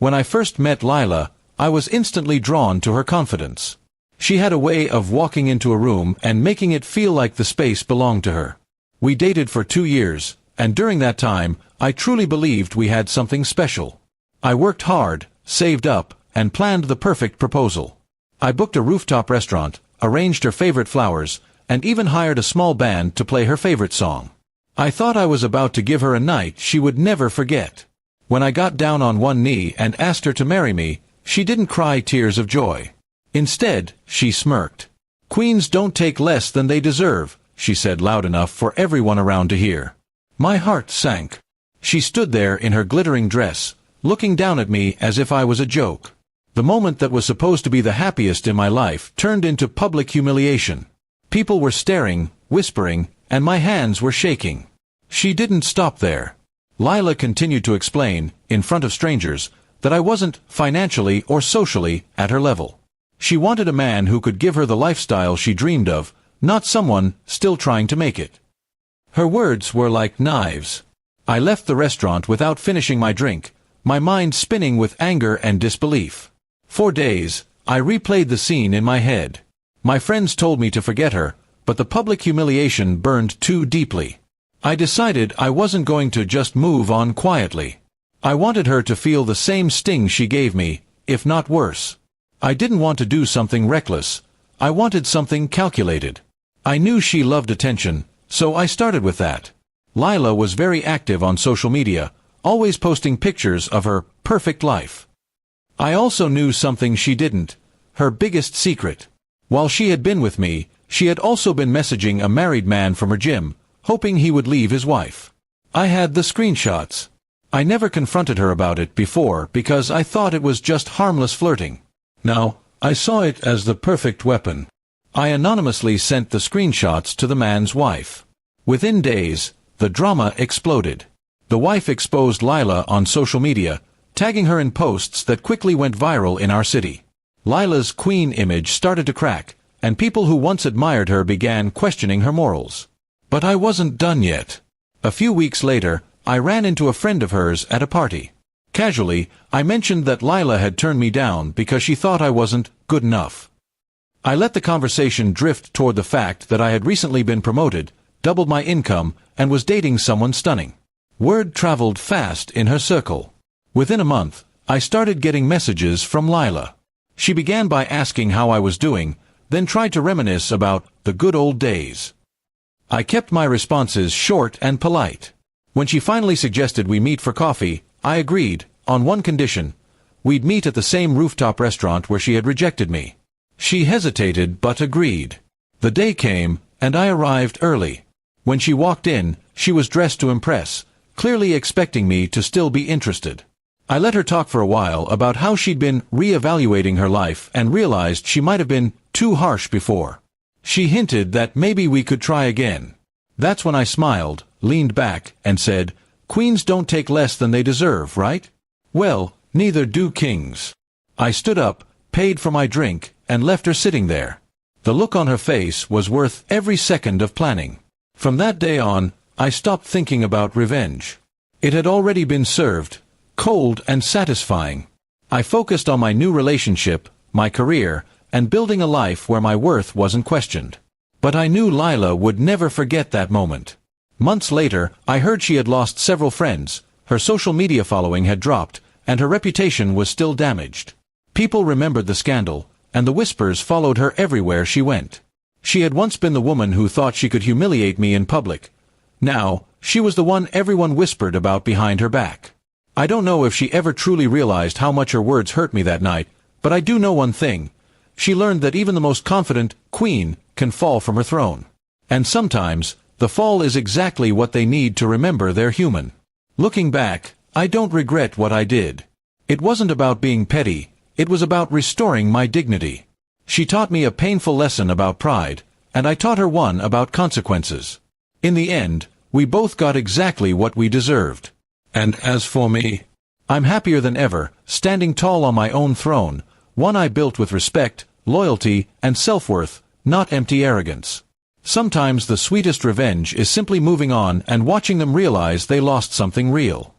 When I first met Lila, I was instantly drawn to her confidence. She had a way of walking into a room and making it feel like the space belonged to her. We dated for 2 years, and during that time, I truly believed we had something special. I worked hard, saved up, and planned the perfect proposal. I booked a rooftop restaurant, arranged her favorite flowers, and even hired a small band to play her favorite song. I thought I was about to give her a night she would never forget. When I got down on one knee and asked her to marry me, she didn't cry tears of joy. Instead, she smirked. "Queens don't take less than they deserve," she said loud enough for everyone around to hear. My heart sank. She stood there in her glittering dress, looking down at me as if I was a joke. The moment that was supposed to be the happiest in my life turned into public humiliation. People were staring, whispering, and my hands were shaking. She didn't stop there. Lila continued to explain, in front of strangers, that I wasn't, financially or socially, at her level. She wanted a man who could give her the lifestyle she dreamed of, not someone still trying to make it. Her words were like knives. I left the restaurant without finishing my drink, my mind spinning with anger and disbelief. For days, I replayed the scene in my head. My friends told me to forget her, but the public humiliation burned too deeply. I decided I wasn't going to just move on quietly. I wanted her to feel the same sting she gave me, if not worse. I didn't want to do something reckless. I wanted something calculated. I knew she loved attention, so I started with that. Lila was very active on social media, always posting pictures of her perfect life. I also knew something she didn't, her biggest secret. While she had been with me, she had also been messaging a married man from her gym, hoping he would leave his wife. I had the screenshots. I never confronted her about it before because I thought it was just harmless flirting. Now, I saw it as the perfect weapon. I anonymously sent the screenshots to the man's wife. Within days, the drama exploded. The wife exposed Lila on social media, tagging her in posts that quickly went viral in our city. Lila's queen image started to crack, and people who once admired her began questioning her morals. But I wasn't done yet. A few weeks later, I ran into a friend of hers at a party. Casually, I mentioned that Lila had turned me down because she thought I wasn't good enough. I let the conversation drift toward the fact that I had recently been promoted, doubled my income, and was dating someone stunning. Word traveled fast in her circle. Within a month, I started getting messages from Lila. She began by asking how I was doing, then tried to reminisce about the good old days. I kept my responses short and polite. When she finally suggested we meet for coffee, I agreed, on one condition. We'd meet at the same rooftop restaurant where she had rejected me. She hesitated but agreed. The day came, and I arrived early. When she walked in, she was dressed to impress, clearly expecting me to still be interested. I let her talk for a while about how she'd been re-evaluating her life and realized she might have been too harsh before. She hinted that maybe we could try again. That's when I smiled, leaned back, and said, "Queens don't take less than they deserve, right? Well, neither do kings." I stood up, paid for my drink, and left her sitting there. The look on her face was worth every second of planning. From that day on, I stopped thinking about revenge. It had already been served, cold and satisfying. I focused on my new relationship, my career, and building a life where my worth wasn't questioned. But I knew Lila would never forget that moment. Months later, I heard she had lost several friends, her social media following had dropped, and her reputation was still damaged. People remembered the scandal, and the whispers followed her everywhere she went. She had once been the woman who thought she could humiliate me in public. Now, she was the one everyone whispered about behind her back. I don't know if she ever truly realized how much her words hurt me that night, but I do know one thing. She learned that even the most confident queen can fall from her throne. And sometimes, the fall is exactly what they need to remember they're human. Looking back, I don't regret what I did. It wasn't about being petty, it was about restoring my dignity. She taught me a painful lesson about pride, and I taught her one about consequences. In the end, we both got exactly what we deserved. And as for me, I'm happier than ever, standing tall on my own throne, one I built with respect, loyalty, and self-worth, not empty arrogance. Sometimes the sweetest revenge is simply moving on and watching them realize they lost something real.